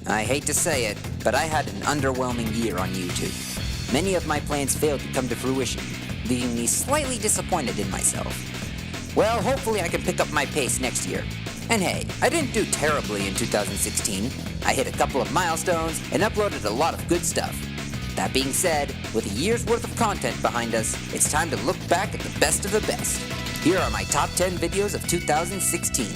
I hate to say it, but I had an underwhelming year on YouTube. Many of my plans failed to come to fruition, leaving me slightly disappointed in myself. Well, hopefully I can pick up my pace next year. And hey, I didn't do terribly in 2016. I hit a couple of milestones and uploaded a lot of good stuff. That being said, with a year's worth of content behind us, it's time to look back at the best of the best. Here are my top 10 videos of 2016.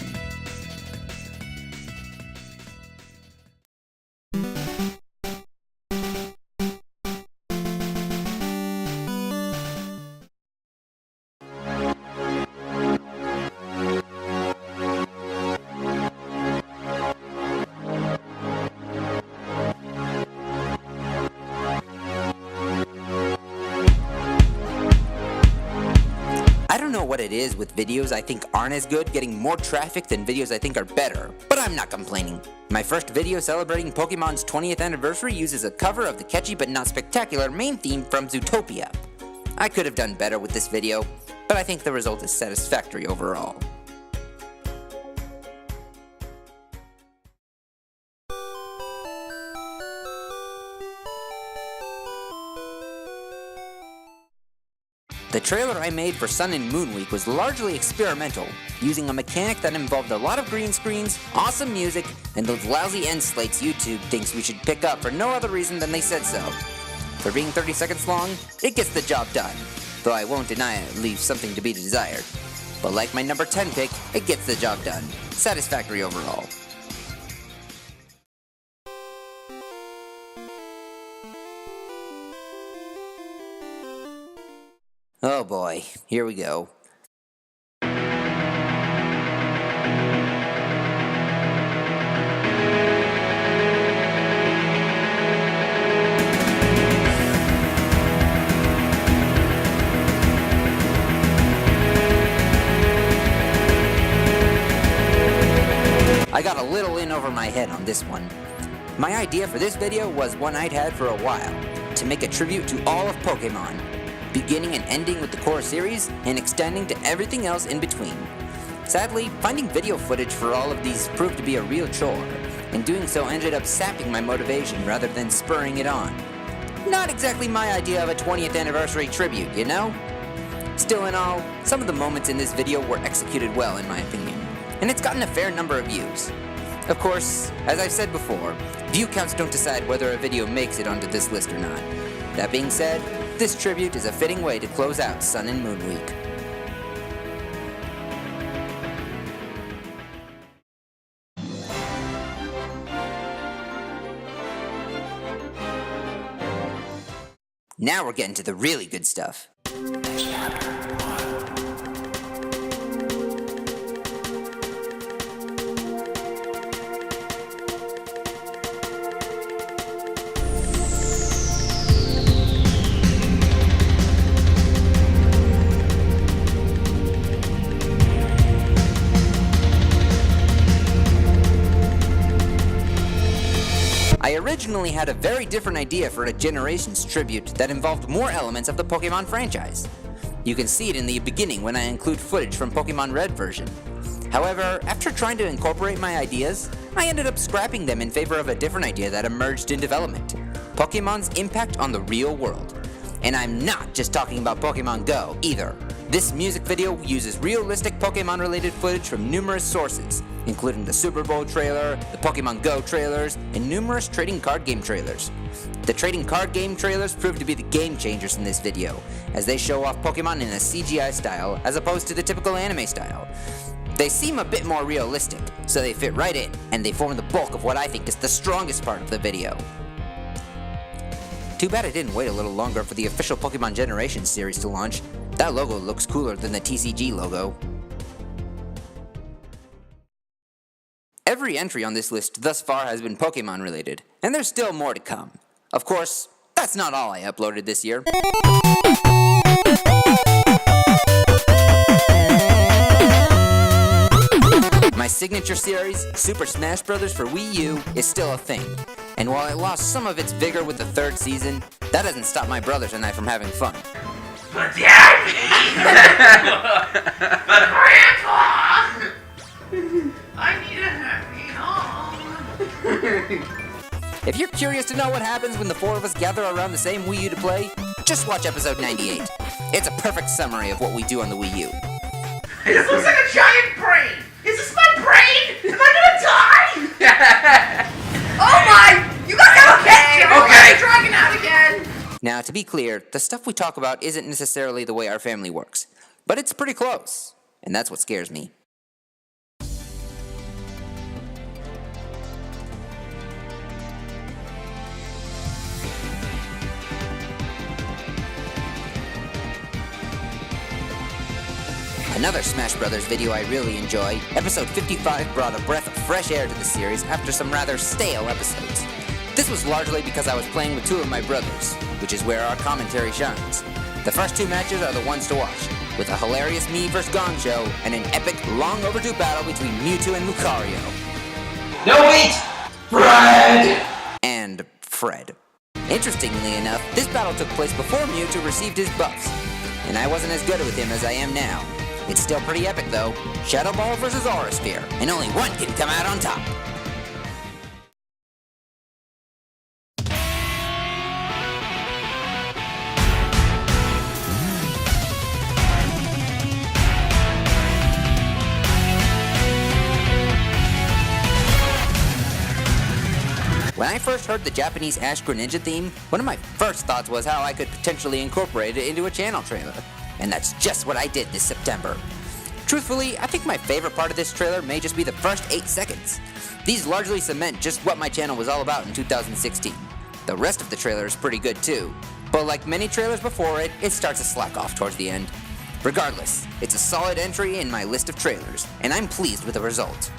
I don't know what it is with videos I think aren't as good getting more traffic than videos I think are better, but I'm not complaining. My first video celebrating Pokemon's 20th anniversary uses a cover of the catchy but not spectacular main theme from Zootopia. I could have done better with this video, but I think the result is satisfactory overall. The trailer I made for Sun and Moon Week was largely experimental, using a mechanic that involved a lot of green screens, awesome music, and those lousy end slates YouTube thinks we should pick up for no other reason than they said so. For being 30 seconds long, it gets the job done, though I won't deny it leaves something to be desired. But like my number 10 pick, it gets the job done. Satisfactory overall. Oh boy, here we go. I got a little in over my head on this one. My idea for this video was one I'd had for a while, to make a tribute to all of Pokemon, beginning and ending with the core series, and extending to everything else in between. Sadly, finding video footage for all of these proved to be a real chore, and doing so ended up sapping my motivation rather than spurring it on. Not exactly my idea of a 20th anniversary tribute, you know? Still in all, some of the moments in this video were executed well in my opinion, and it's gotten a fair number of views. Of course, as I've said before, view counts don't decide whether a video makes it onto this list or not. That being said, this tribute is a fitting way to close out Sun and Moon Week. Now we're getting to the really good stuff. I originally had a very different idea for a Generations tribute that involved more elements of the Pokemon franchise. You can see it in the beginning when I include footage from Pokemon Red version. However, after trying to incorporate my ideas, I ended up scrapping them in favor of a different idea that emerged in development: Pokemon's impact on the real world. And I'm not just talking about Pokemon Go either. This music video uses realistic Pokemon-related footage from numerous sources, including the Super Bowl trailer, the Pokemon Go trailers, and numerous trading card game trailers. The trading card game trailers prove to be the game changers in this video, as they show off Pokemon in a CGI style as opposed to the typical anime style. They seem a bit more realistic, so they fit right in, and they form the bulk of what I think is the strongest part of the video. Too bad I didn't wait a little longer for the official Pokemon Generations series to launch. That logo looks cooler than the TCG logo. Every entry on this list thus far has been Pokemon related, and there's still more to come. Of course, that's not all I uploaded this year. My signature series, Super Smash Bros. For Wii U, is still a thing. And while it lost some of its vigor with the third season, that doesn't stop my brothers and I from having fun. But Daddy! But Grandpa! I need a happy home! If you're curious to know what happens when the four of us gather around the same Wii U to play, just watch episode 98. It's a perfect summary of what we do on the Wii U. This looks like a giant brain! Is this my brain? Am I gonna die? Oh my! You guys have a picture! Okay. Dragging out again! Now, to be clear, the stuff we talk about isn't necessarily the way our family works, but it's pretty close, and that's what scares me. Another Smash Brothers video I really enjoy, episode 55 brought a breath of fresh air to the series after some rather stale episodes. This was largely because I was playing with two of my brothers, which is where our commentary shines. The first two matches are the ones to watch, with a hilarious Me vs. Gong show and an epic, long overdue battle between Mewtwo and Lucario. No, wait! Fred! And Fred. Interestingly enough, this battle took place before Mewtwo received his buffs, and I wasn't as good with him as I am now. It's still pretty epic though. Shadow Ball versus Aura Sphere, and only one can come out on top. When I first heard the Japanese Ash Greninja theme, one of my first thoughts was how I could potentially incorporate it into a channel trailer. And that's just what I did this September. Truthfully, I think my favorite part of this trailer may just be the first 8 seconds. These largely cement just what my channel was all about in 2016. The rest of the trailer is pretty good too, but like many trailers before it, it starts to slack off towards the end. Regardless, it's a solid entry in my list of trailers, and I'm pleased with the result.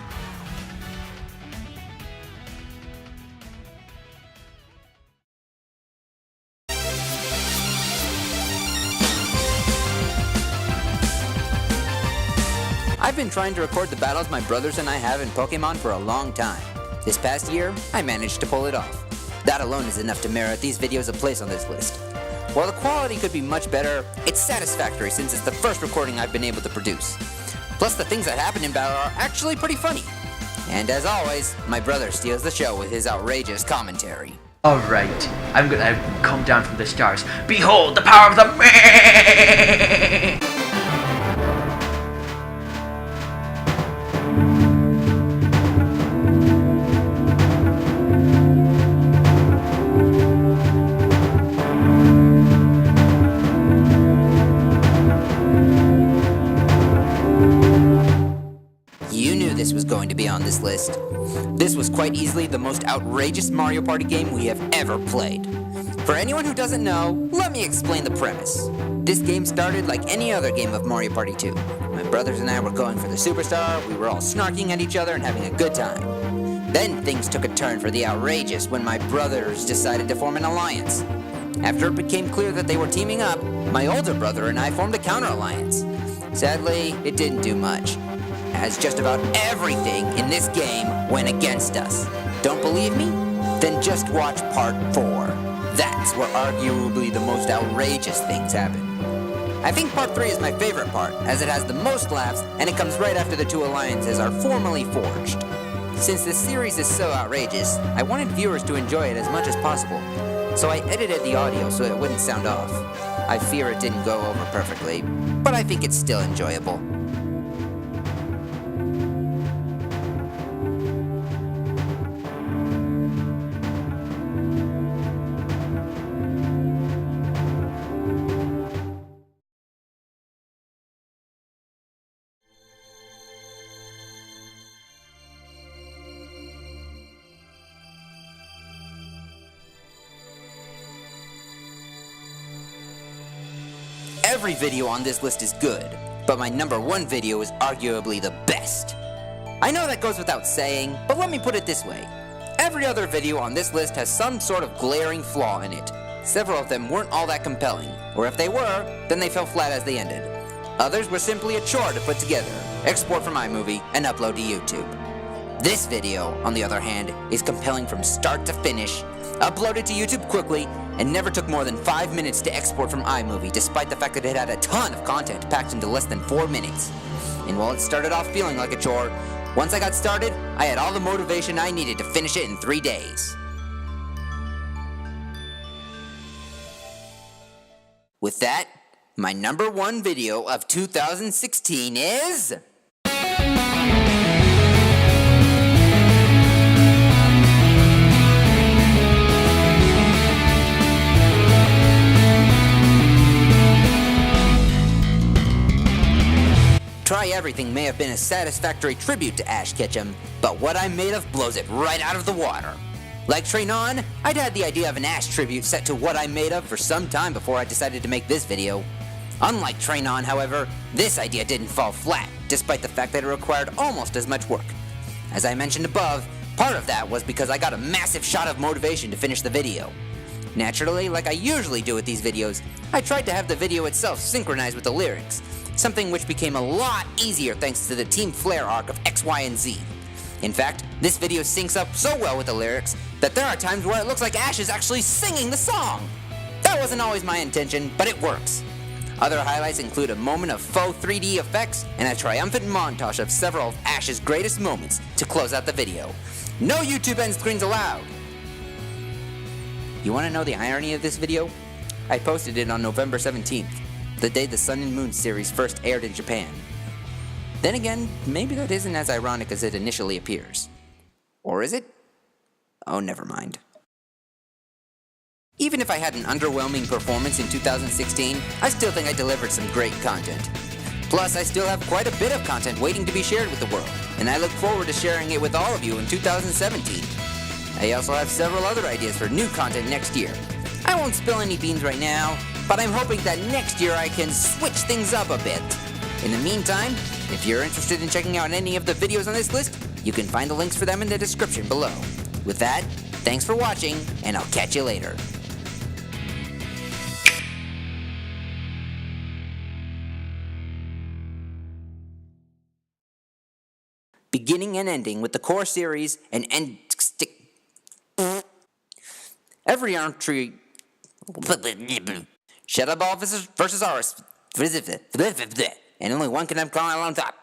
I've been trying to record the battles my brothers and I have in Pokemon for a long time. This past year, I managed to pull it off. That alone is enough to merit these videos a place on this list. While the quality could be much better, it's satisfactory since it's the first recording I've been able to produce. Plus, the things that happen in battle are actually pretty funny. And as always, my brother steals the show with his outrageous commentary. Alright, I'm gonna come down from the stars. Behold the power of the man! This was going to be on this list. This was quite easily the most outrageous Mario Party game we have ever played. For anyone who doesn't know, let me explain the premise. This game started like any other game of Mario Party 2. My brothers and I were going for the superstar, we were all snarking at each other and having a good time. Then things took a turn for the outrageous when my brothers decided to form an alliance. After it became clear that they were teaming up, my older brother and I formed a counter-alliance. Sadly, it didn't do much, as just about everything in this game went against us. Don't believe me? Then just watch part 4. That's where arguably the most outrageous things happen. I think part 3 is my favorite part, as it has the most laughs, and it comes right after the two alliances are formally forged. Since this series is so outrageous, I wanted viewers to enjoy it as much as possible, so I edited the audio so it wouldn't sound off. I fear it didn't go over perfectly, but I think it's still enjoyable. Every video on this list is good, but my number 1 video is arguably the best. I know that goes without saying, but let me put it this way. Every other video on this list has some sort of glaring flaw in it. Several of them weren't all that compelling, or if they were, then they fell flat as they ended. Others were simply a chore to put together, export from iMovie, and upload to YouTube. This video, on the other hand, is compelling from start to finish, uploaded to YouTube quickly, and never took more than 5 minutes to export from iMovie, despite the fact that it had a ton of content packed into less than 4 minutes. And while it started off feeling like a chore, once I got started, I had all the motivation I needed to finish it in 3 days. With that, my number one video of 2016 is... Try Everything may have been a satisfactory tribute to Ash Ketchum, but what I'm made of blows it right out of the water. Like Train On, I'd had the idea of an Ash tribute set to What I'm Made Of for some time before I decided to make this video. Unlike Train On, however, this idea didn't fall flat, despite the fact that it required almost as much work. As I mentioned above, part of that was because I got a massive shot of motivation to finish the video. Naturally, like I usually do with these videos, I tried to have the video itself synchronized with the lyrics, something which became a lot easier thanks to the Team Flare arc of X, Y, and Z. In fact, this video syncs up so well with the lyrics that there are times where it looks like Ash is actually singing the song. That wasn't always my intention, but it works. Other highlights include a moment of faux 3D effects and a triumphant montage of several of Ash's greatest moments to close out the video. No YouTube end screens allowed! You want to know the irony of this video? I posted it on November 17th, the day the Sun and Moon series first aired in Japan. Then again, maybe that isn't as ironic as it initially appears. Or is it? Oh, never mind. Even if I had an underwhelming performance in 2016, I still think I delivered some great content. Plus, I still have quite a bit of content waiting to be shared with the world, and I look forward to sharing it with all of you in 2017. I also have several other ideas for new content next year. I won't spill any beans right now, but I'm hoping that next year I can switch things up a bit. In the meantime, if you're interested in checking out any of the videos on this list, you can find the links for them in the description below. With that, thanks for watching, and I'll catch you later. Beginning and ending with the core series and end... Every entry... Shadow Ball versus Ours. And only one can have gone on top.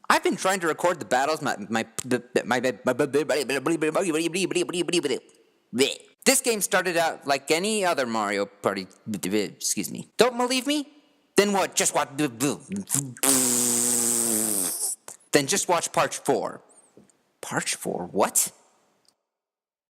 I've been trying to record the battles This game started out like any other Mario Party. Excuse me. Don't believe me? Then what? Just watch. Then just watch Part 4. Part 4? What?